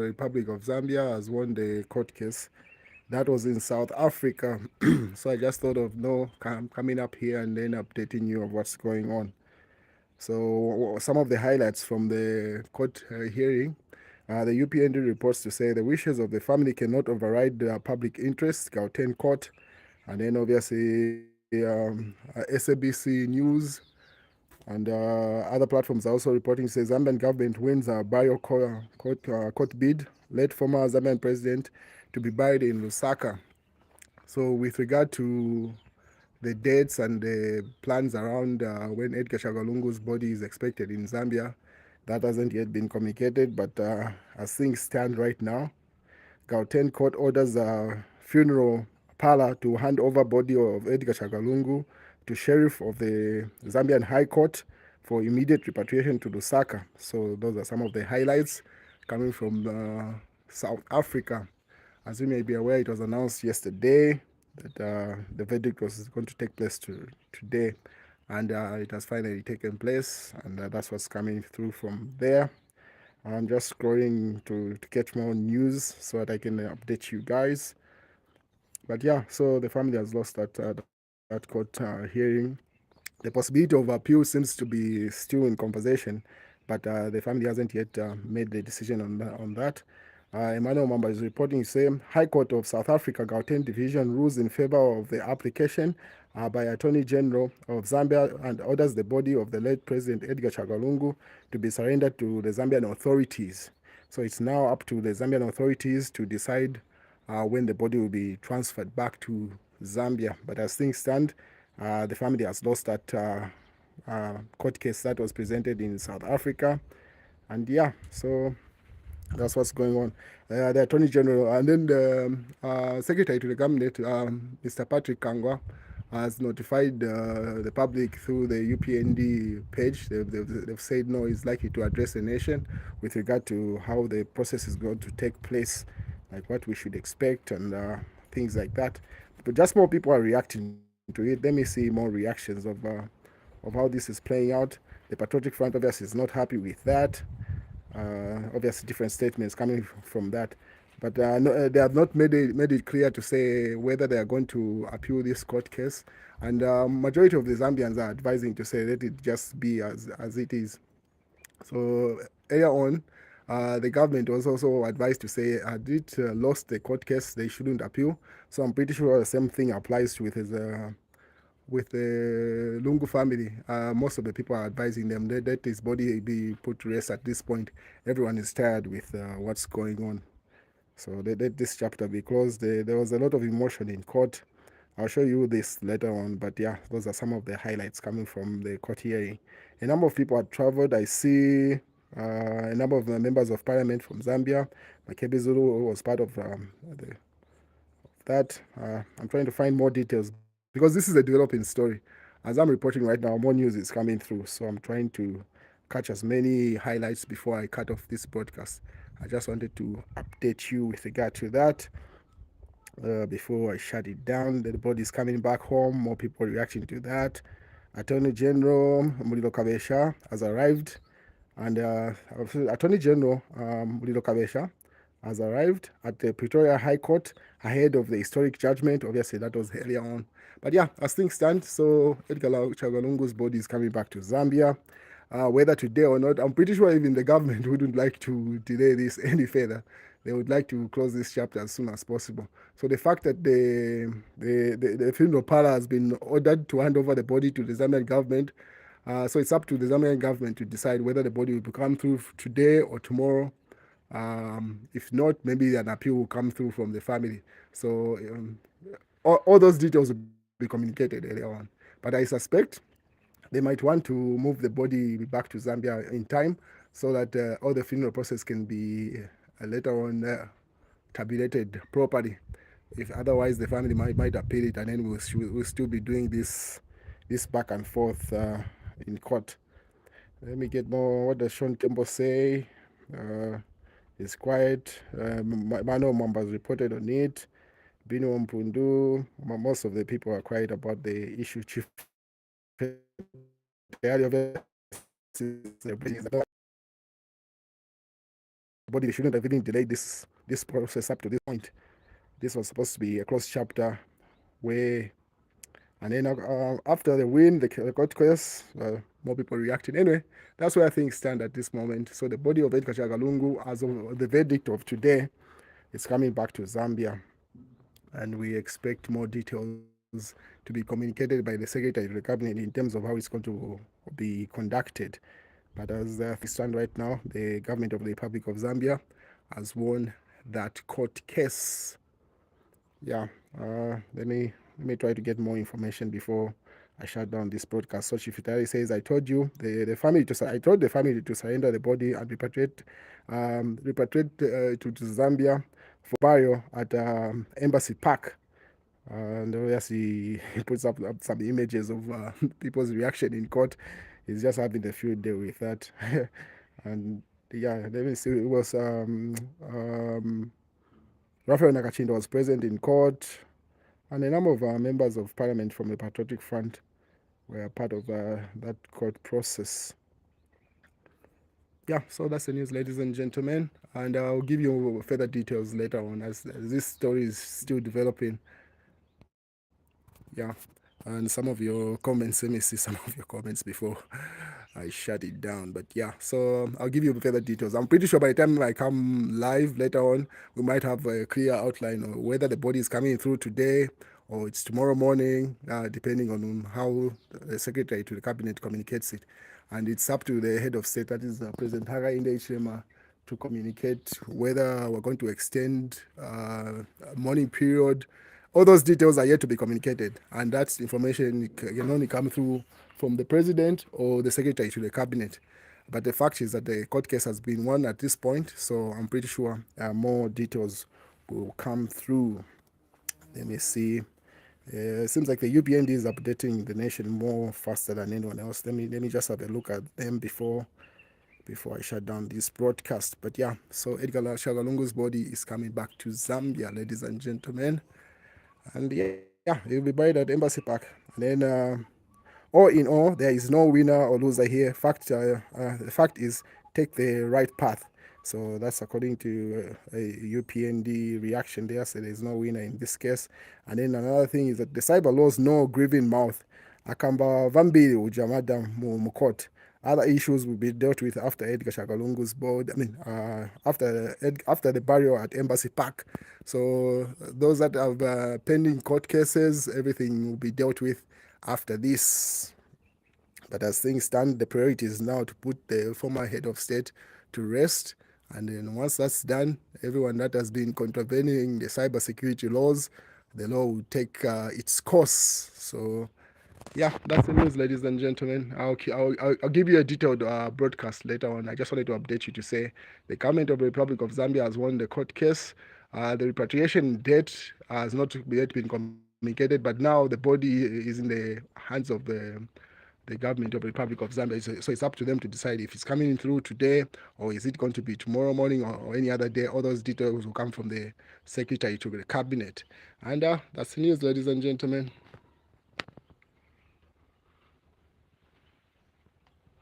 Republic of Zambia has won the court case. That was in South Africa. So I just thought of coming up here and then updating you of what's going on. So some of the highlights from the court hearing. The UPND reports to say the wishes of the family cannot override the public interest, Gauteng court, and then obviously SABC News and other platforms are also reporting says Zambian government wins a court bid, led former Zambian president to be buried in Lusaka. So with regard to the dates and the plans around when Edgar Shagalungu's body is expected in Zambia, that hasn't yet been communicated, but as things stand right now, Gauteng court orders a funeral parlor to hand over body of Edgar Shagalungu to sheriff of the Zambian High Court for immediate repatriation to Lusaka. So those are some of the highlights coming from South Africa. As you may be aware, it was announced yesterday that the verdict was going to take place today, and it has finally taken place, and that's what's coming through from there. I'm just scrolling to catch more news so that I can update you guys. But yeah, so the family has lost that court hearing. The possibility of appeal seems to be still in conversation, but the family hasn't yet made the decision on that. Emmanuel Mamba is reporting saying High Court of South Africa Gauteng Division rules in favor of the application by Attorney General of Zambia and orders the body of the late President Edgar Chagalungu to be surrendered to the Zambian authorities. So it's now up to the Zambian authorities to decide when the body will be transferred back to Zambia. But as things stand, the family has lost that court case that was presented in South Africa. And yeah, so that's what's going on. The Attorney General and then the Secretary to the Cabinet, Mr. Patrick Kangwa, has notified the public through the UPND page. They've said no, he's likely to address the nation with regard to how the process is going to take place, like what we should expect and things like that. But just more people are reacting to it. Let me see more reactions of how this is playing out. The Patriotic Front obviously is not happy with that. Obviously, different statements coming from that, but no, they have not made it clear to say whether they are going to appeal this court case. And majority of the Zambians are advising to say let it just be as it is. So earlier on, the government was also advised to say had it lost the court case, they shouldn't appeal. So I'm pretty sure the same thing applies with the Lungu family. Most of the people are advising them that let his body be put to rest at this point. Everyone is tired with what's going on. So let this chapter be closed. There was a lot of emotion in court. I'll show you this later on, but yeah, those are some of the highlights coming from the court hearing. A number of people had traveled. I see a number of members of parliament from Zambia. Makebi Zulu was part of that. I'm trying to find more details because this is a developing story. As I'm reporting right now, more news is coming through. So I'm trying to catch as many highlights before I cut off this broadcast. I just wanted to update you with regard to that before I shut it down. The body is coming back home. More people reacting to that. Attorney General Mulilo Kabesha has arrived, and Attorney General Mulilo Kabesha has arrived at the Pretoria High Court ahead of the historic judgment. Obviously, that was earlier on. But yeah, as things stand, so Edgar Chagalungu's body is coming back to Zambia. Whether today or not, I'm pretty sure even the government wouldn't like to delay this any further. They would like to close this chapter as soon as possible. So the fact that the funeral parlor has been ordered to hand over the body to the Zambian government, so it's up to the Zambian government to decide whether the body will come through today or tomorrow. If not, maybe an appeal will come through from the family. So all those details will be communicated earlier on. But I suspect they might want to move the body back to Zambia in time so that all the funeral process can be later on tabulated properly. If otherwise, the family might appeal it, and then we'll still be doing this back and forth in court. Let me get more. What does Sean Tembo say? It's quiet. Mano Mambas reported on it. Bino Mpundu. Most of the people are quiet about the issue. Chief body, they shouldn't have even delayed this process up to this point. This was supposed to be a closed chapter where, and then after the win, the court case, more people reacting. Anyway, that's where things stand at this moment. So the body of Edgar Chagua, as of the verdict of today, is coming back to Zambia, and we expect more details to be communicated by the Secretary of the Cabinet in terms of how it's going to be conducted. But as things stand right now, the government of the Republic of Zambia has won that court case. Yeah, let me try to get more information before I shut down this broadcast. So Shifitari says, I told you I told the family to surrender the body and repatriate to Zambia for burial at Embassy Park. And obviously, he puts up some images of people's reaction in court. He's just having a field day with that. And yeah, let me see. It was Raphael Nakachinda was present in court, and a number of members of parliament from the Patriotic Front were part of that court process. Yeah, so that's the news, ladies and gentlemen, and I'll give you further details later on as this story is still developing. Yeah, and some of your comments, let me see some of your comments before I shut it down. But yeah, so I'll give you further details. I'm pretty sure by the time I come live later on, we might have a clear outline of whether the body is coming through today or it's tomorrow morning, depending on how the Secretary to the Cabinet communicates it. And it's up to the head of state, that is President Hakainde Hichilema, to communicate whether we're going to extend a mourning period. All those details are yet to be communicated, and that information can only come through from the president or the secretary to the cabinet. But the fact is that the court case has been won at this point, so I'm pretty sure more details will come through. Let me see. It seems like the UPND is updating the nation more faster than anyone else. Let me just have a look at them before I shut down this broadcast. But yeah, so Edgar Shagalungu's body is coming back to Zambia, ladies and gentlemen. And yeah, he'll be buried at Embassy Park. And then, all in all, there is no winner or loser here. The fact is, take the right path. So that's according to a UPND reaction there. So there's no winner in this case. And then another thing is that the cyber laws no grieving mouth. Akamba vambili ujamada mu court. Other issues will be dealt with after Edgar Shagalungu's board. After the burial at Embassy Park. So those that have pending court cases, everything will be dealt with after this. But as things stand, the priority is now to put the former head of state to rest. And then once that's done, everyone that has been contravening the cybersecurity laws, the law will take its course. So yeah, that's the news, ladies and gentlemen. I'll give you a detailed broadcast later on. I just wanted to update you to say the government of the Republic of Zambia has won the court case. The repatriation date has not yet been communicated, but now the body is in the hands of the government of the Republic of Zambia. So it's up to them to decide if it's coming through today or is it going to be tomorrow morning or any other day. All those details will come from the Secretary to the Cabinet. And that's the news, ladies and gentlemen.